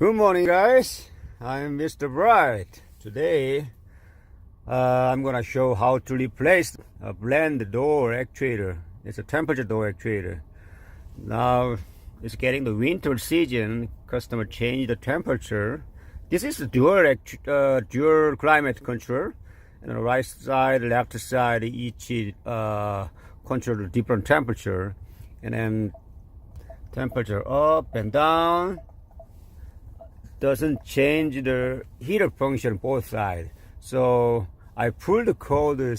Good morning, guys. I'm Mr. Bright. Today, I'm gonna show how to replace a blend door actuator. It's a temperature door actuator. Now, it's getting the winter season. Customer changed the temperature. This is the dual climate control. And the right side, left side, each control a different temperature. And then temperature up and down. Doesn't change the heater function both sides. So I pulled the code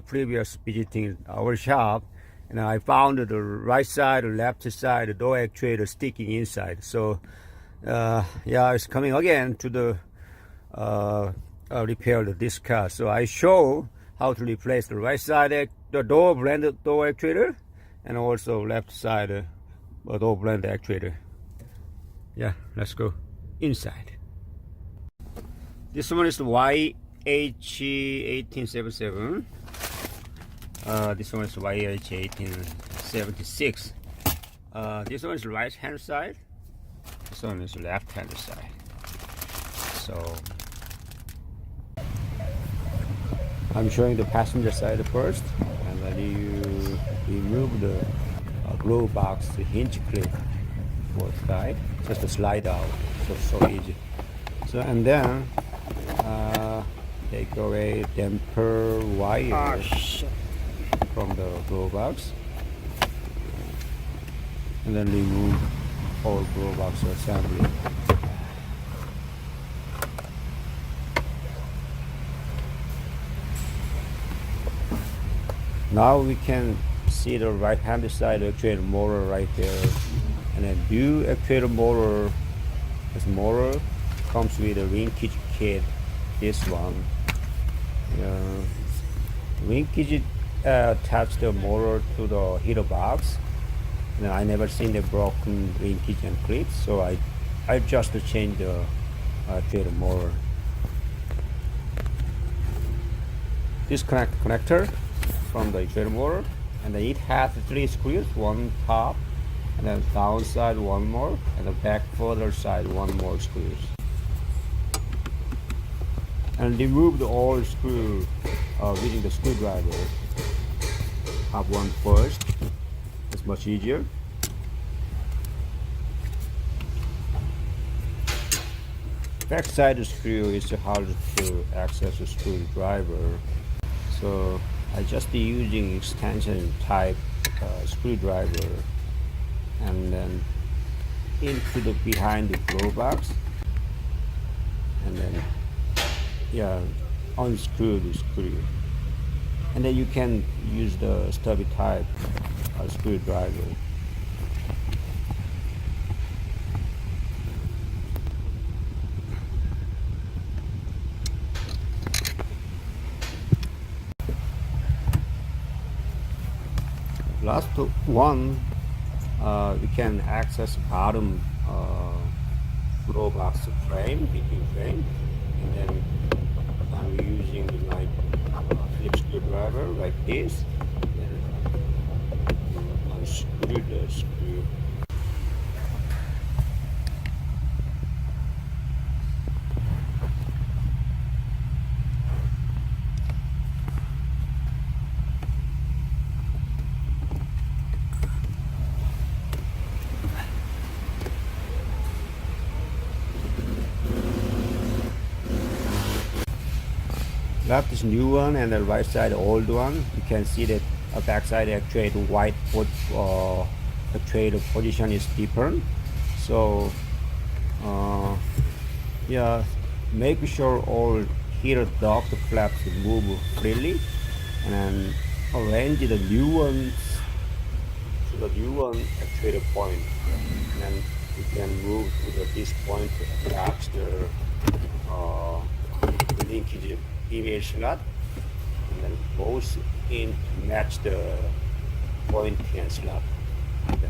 previous visiting our shop, and I found the right side, left side, the door actuator sticking inside. So yeah, it's coming again to the repair this car. So I show how to replace the right side the door blended door actuator, and also left side door blended actuator. Yeah, let's go inside. This one is the YH1877. This one is YH1876. This one is right hand side. This one is left hand side. So I'm showing the passenger side first, and then you remove the glove box, the hinge clip, both sides, just to slide out. So easy. So and then take away damper wire from the glove box, and then remove all glove box assembly. Now we can see the right hand side actuator motor right there, and then new actuator motor. This motor comes with a linkage kit. This one, linkage attached the motor to the heater box. And I never seen the broken linkage and clips, so I just changed the actuator motor. Disconnect connector from the actuator motor, and then it has 3 screws, one top, and then downside one more, and the back further side one more screws. And remove the old screw using the screwdriver. Have one first. It's much easier. Back side screw is hard to access the screwdriver, so I just using extension type screwdriver, and then into the behind the glove box, and then unscrew the screw, and then you can use the stubby type screwdriver. Last one, we can access bottom glove box frame, heating frame, and then I'm using my Phillips screwdriver like this, and unscrew the screw. Left is new one, and the right side old one. You can see that a back side actuator white actuator position is different. So yeah, make sure all heater duct flaps move freely, and then arrange the new ones to the new one actuator point, and then you can move to this point to attach the linkage image slot, and then both in to match the point pin slot, and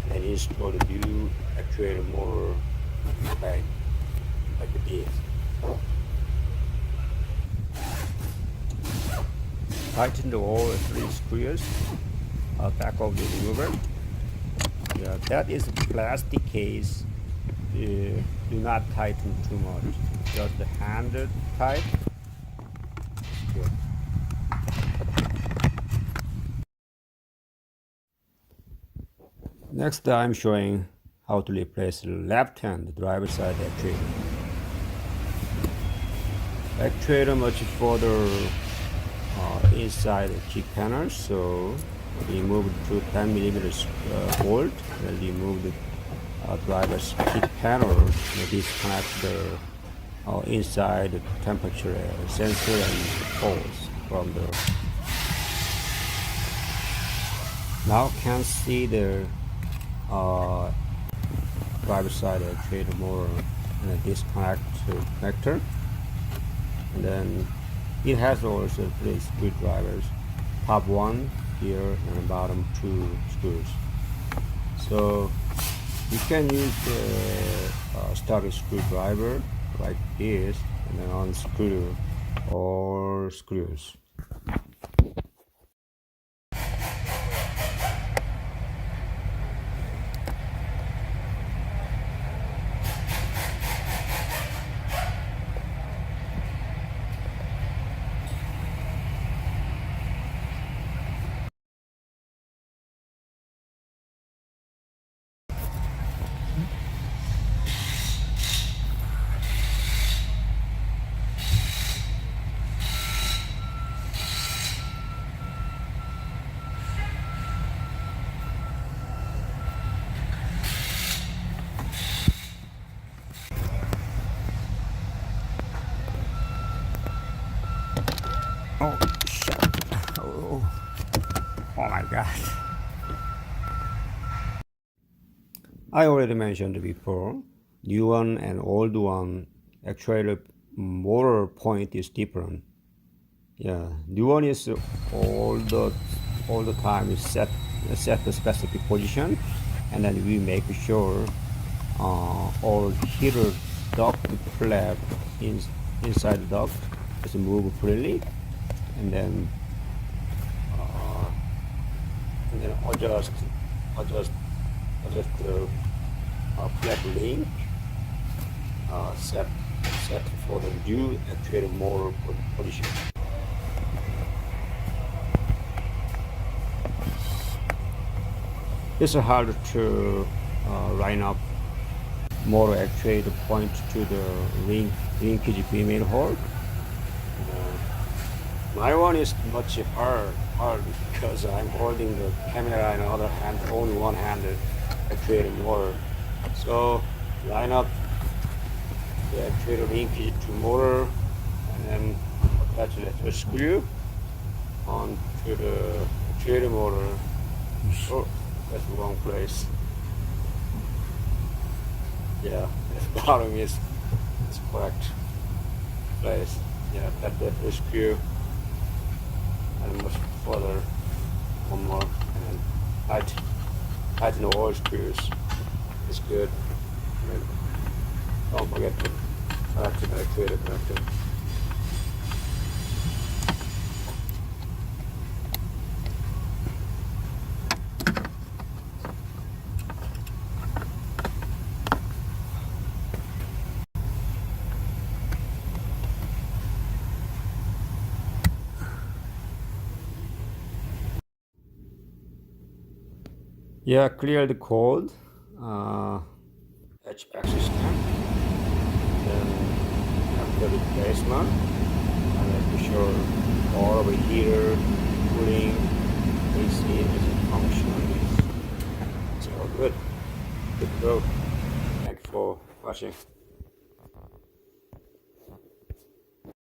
then install the new actuator motor like this. Tighten all 3 screws back of the remover. Yeah, that is a plastic case do not tighten too much. Just the handle tight. Good. Next, I'm showing how to replace the left hand driver side actuator. Actuator much further inside the kick panel, so remove to 10 millimeters bolt and remove the driver's kick panel. Disconnect the inside the temperature sensor and poles from the. Now can see the driver side actuator motor and a disconnect connector, and then it has also 3 screwdrivers, top 1 here and bottom 2 screws. So you can use the starter screwdriver like this and then unscrew all screws. Oh shit. Oh my god. I already mentioned before, new one and old one actuator motor point is different. Yeah, new one is all the time is set the specific position, and then we make sure all heater duct flap inside the duct is move freely, and then adjust the flap link set for the new actuator motor position. It's hard to line up motor actuator point to the linkage female hole. My one is much hard because I'm holding the camera in the other hand, only one handed actuator motor. So line up the actuator linkage to motor and then attach the screw onto the actuator motor. Oh, that's the wrong place. Yeah, the bottom is correct place. Yeah, that's the screw. And much further, one more, and tighten all screws. It's good. And don't forget to attach the actuator connector. Yeah, clear the code, actuator, then after replacement, I make sure all over here, cooling, AC, and function is all good. Good to go. Thanks for watching.